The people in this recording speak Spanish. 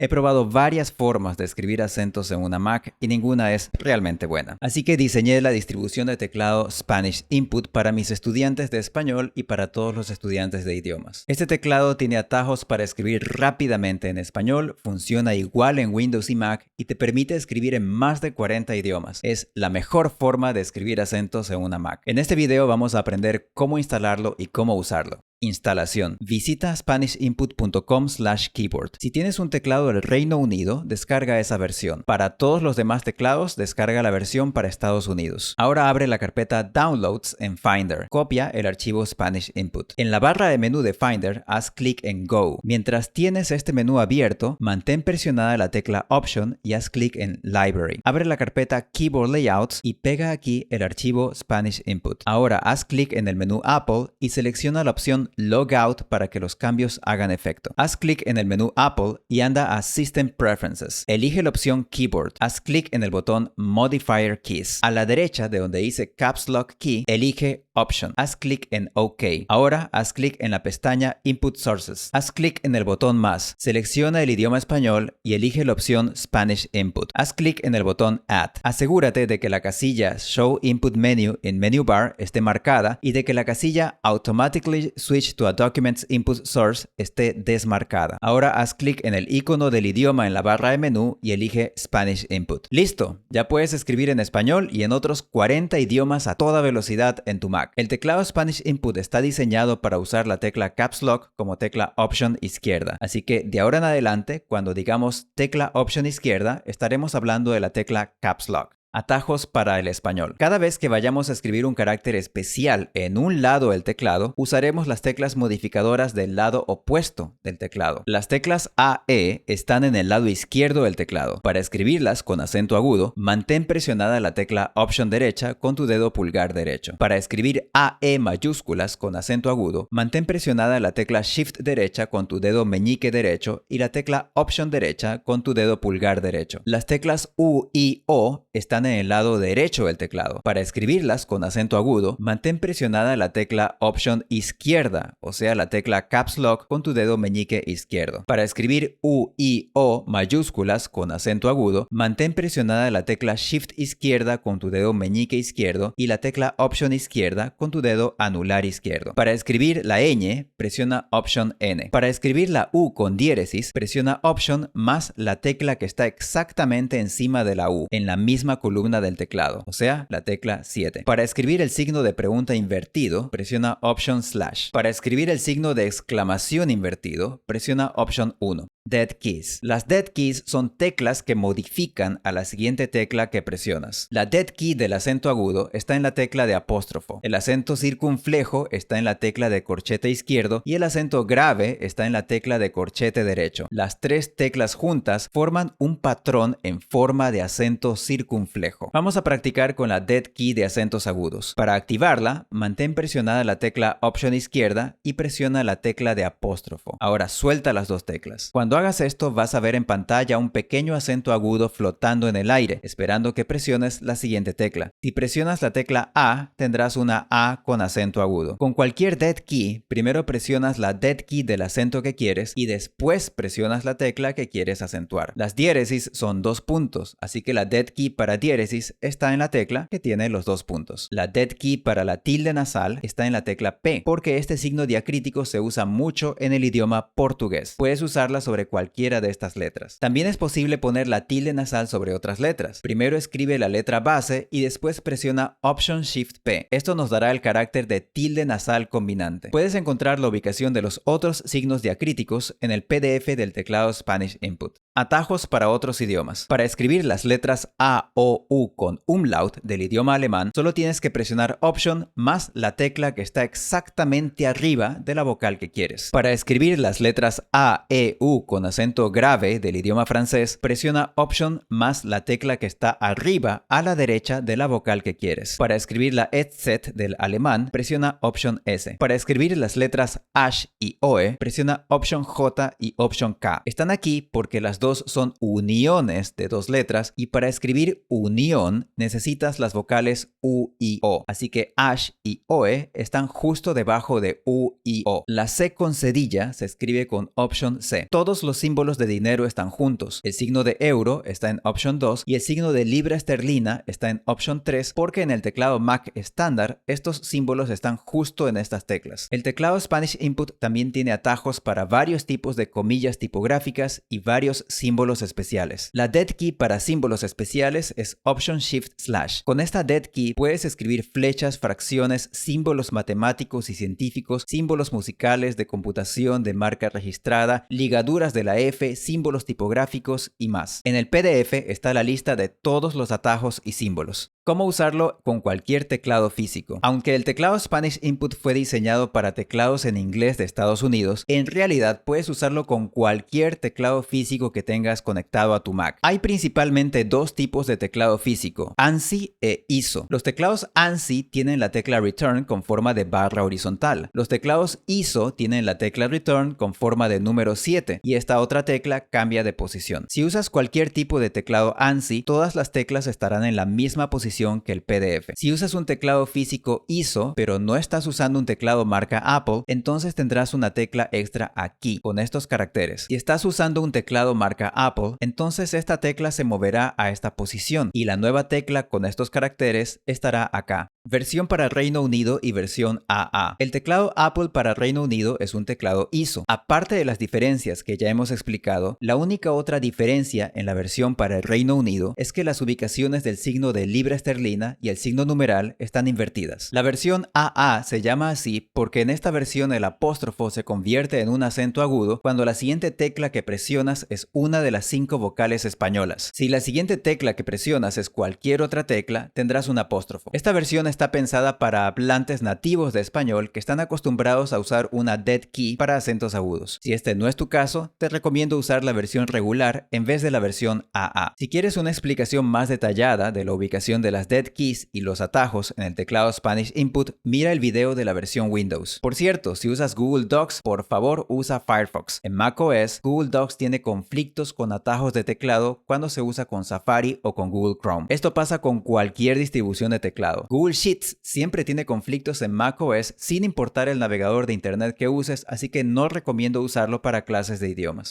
He probado varias formas de escribir acentos en una Mac y ninguna es realmente buena. Así que diseñé la distribución de teclado Spanish Input para mis estudiantes de español y para todos los estudiantes de idiomas. Este teclado tiene atajos para escribir rápidamente en español, funciona igual en Windows y Mac y te permite escribir en más de 40 idiomas. Es la mejor forma de escribir acentos en una Mac. En este video vamos a aprender cómo instalarlo y cómo usarlo. Instalación. Visita SpanishInput.com/keyboard. Si tienes un teclado del Reino Unido, descarga esa versión. Para todos los demás teclados, descarga la versión para Estados Unidos. Ahora abre la carpeta Downloads en Finder. Copia el archivo Spanish Input. En la barra de menú de Finder, haz clic en Go. Mientras tienes este menú abierto, mantén presionada la tecla Option y haz clic en Library. Abre la carpeta Keyboard Layouts y pega aquí el archivo Spanish Input. Ahora haz clic en el menú Apple y selecciona la opción Logout para que los cambios hagan efecto. Haz clic en el menú Apple y anda a System Preferences. Elige la opción Keyboard. Haz clic en el botón Modifier Keys. A la derecha de donde dice Caps Lock Key, elige Option. Haz clic en OK. Ahora haz clic en la pestaña Input Sources. Haz clic en el botón más. Selecciona el idioma español y elige la opción Spanish Input. Haz clic en el botón Add. Asegúrate de que la casilla Show Input Menu en Menu Bar esté marcada y de que la casilla Automatically Switch to a Documents Input Source esté desmarcada. Ahora haz clic en el icono del idioma en la barra de menú y elige Spanish Input. ¡Listo! Ya puedes escribir en español y en otros 40 idiomas a toda velocidad en tu Mac. El teclado Spanish Input está diseñado para usar la tecla Caps Lock como tecla Option izquierda. Así que de ahora en adelante, cuando digamos tecla Option izquierda, estaremos hablando de la tecla Caps Lock. Atajos para el español. Cada vez que vayamos a escribir un carácter especial en un lado del teclado, usaremos las teclas modificadoras del lado opuesto del teclado. Las teclas AE están en el lado izquierdo del teclado. Para escribirlas con acento agudo, mantén presionada la tecla Option derecha con tu dedo pulgar derecho. Para escribir AE mayúsculas con acento agudo, mantén presionada la tecla Shift derecha con tu dedo meñique derecho y la tecla Option derecha con tu dedo pulgar derecho. Las teclas U y O están en el lado derecho del teclado. Para escribirlas con acento agudo, mantén presionada la tecla Option izquierda, o sea, la tecla Caps Lock con tu dedo meñique izquierdo. Para escribir U y O mayúsculas con acento agudo, mantén presionada la tecla Shift izquierda con tu dedo meñique izquierdo y la tecla Option izquierda con tu dedo anular izquierdo. Para escribir la ñ, presiona Option N. Para escribir la U con diéresis, presiona Option más la tecla que está exactamente encima de la U, en la misma columna del teclado, o sea, la tecla 7. Para escribir el signo de pregunta invertido, presiona Option /. Para escribir el signo de exclamación invertido, presiona Option 1. Dead Keys. Las Dead Keys son teclas que modifican a la siguiente tecla que presionas. La Dead Key del acento agudo está en la tecla de apóstrofo. El acento circunflejo está en la tecla de corchete izquierdo y el acento grave está en la tecla de corchete derecho. Las tres teclas juntas forman un patrón en forma de acento circunflejo. Vamos a practicar con la Dead Key de acentos agudos. Para activarla, mantén presionada la tecla Option izquierda y presiona la tecla de apóstrofo. Ahora suelta las dos teclas. Cuando hagas esto, vas a ver en pantalla un pequeño acento agudo flotando en el aire, esperando que presiones la siguiente tecla. Si presionas la tecla A, tendrás una A con acento agudo. Con cualquier Dead Key, primero presionas la Dead Key del acento que quieres y después presionas la tecla que quieres acentuar. Las diéresis son 2 puntos, así que la Dead Key para diéresis está en la tecla que tiene los 2 puntos. La Dead Key para la tilde nasal está en la tecla P, porque este signo diacrítico se usa mucho en el idioma portugués. Puedes usarla sobre cualquiera de estas letras. También es posible poner la tilde nasal sobre otras letras. Primero escribe la letra base y después presiona Option Shift P. Esto nos dará el carácter de tilde nasal combinante. Puedes encontrar la ubicación de los otros signos diacríticos en el PDF del teclado Spanish Input. Atajos para otros idiomas. Para escribir las letras A o U con umlaut del idioma alemán, solo tienes que presionar Option más la tecla que está exactamente arriba de la vocal que quieres. Para escribir las letras A, E, U con acento grave del idioma francés, presiona Option más la tecla que está arriba a la derecha de la vocal que quieres. Para escribir la EZ del alemán, presiona Option S. Para escribir las letras H y OE, presiona Option J y Option K. Están aquí porque las dos son uniones de dos letras y para escribir unión necesitas las vocales U y O. Así que H y OE están justo debajo de U y O. La C con cedilla se escribe con Option C. Todos todos los símbolos de dinero están juntos. El signo de euro está en Option 2 y el signo de libra esterlina está en Option 3 porque en el teclado Mac estándar estos símbolos están justo en estas teclas. El teclado Spanish Input también tiene atajos para varios tipos de comillas tipográficas y varios símbolos especiales. La dead key para símbolos especiales es Option Shift /. Con esta dead key puedes escribir flechas, fracciones, símbolos matemáticos y científicos, símbolos musicales, de computación, de marca registrada, ligaduras de la F, símbolos tipográficos y más. En el PDF está la lista de todos los atajos y símbolos. ¿Cómo usarlo con cualquier teclado físico? Aunque el teclado Spanish Input fue diseñado para teclados en inglés de Estados Unidos, en realidad puedes usarlo con cualquier teclado físico que tengas conectado a tu Mac. Hay principalmente dos tipos de teclado físico, ANSI e ISO. Los teclados ANSI tienen la tecla Return con forma de barra horizontal. Los teclados ISO tienen la tecla Return con forma de número 7 y esta otra tecla cambia de posición. Si usas cualquier tipo de teclado ANSI, todas las teclas estarán en la misma posición que el PDF. Si usas un teclado físico ISO, pero no estás usando un teclado marca Apple, entonces tendrás una tecla extra aquí, con estos caracteres. Si estás usando un teclado marca Apple, entonces esta tecla se moverá a esta posición y la nueva tecla con estos caracteres estará acá. Versión para Reino Unido y versión AA. El teclado Apple para Reino Unido es un teclado ISO. Aparte de las diferencias que ya hemos explicado, la única otra diferencia en la versión para el Reino Unido es que las ubicaciones del signo de libra esterlina y el signo numeral están invertidas. La versión AA se llama así porque en esta versión el apóstrofo se convierte en un acento agudo cuando la siguiente tecla que presionas es una de las 5 vocales españolas. Si la siguiente tecla que presionas es cualquier otra tecla, tendrás un apóstrofo. Esta versión está pensada para hablantes nativos de español que están acostumbrados a usar una dead key para acentos agudos. Si este no es tu caso, te recomiendo usar la versión regular en vez de la versión AA. Si quieres una explicación más detallada de la ubicación de las dead keys y los atajos en el teclado Spanish Input, mira el video de la versión Windows. Por cierto, si usas Google Docs, por favor usa Firefox. En macOS, Google Docs tiene conflictos con atajos de teclado cuando se usa con Safari o con Google Chrome. Esto pasa con cualquier distribución de teclado. Google Sheets siempre tiene conflictos en macOS sin importar el navegador de internet que uses, así que no recomiendo usarlo para clases de idiomas.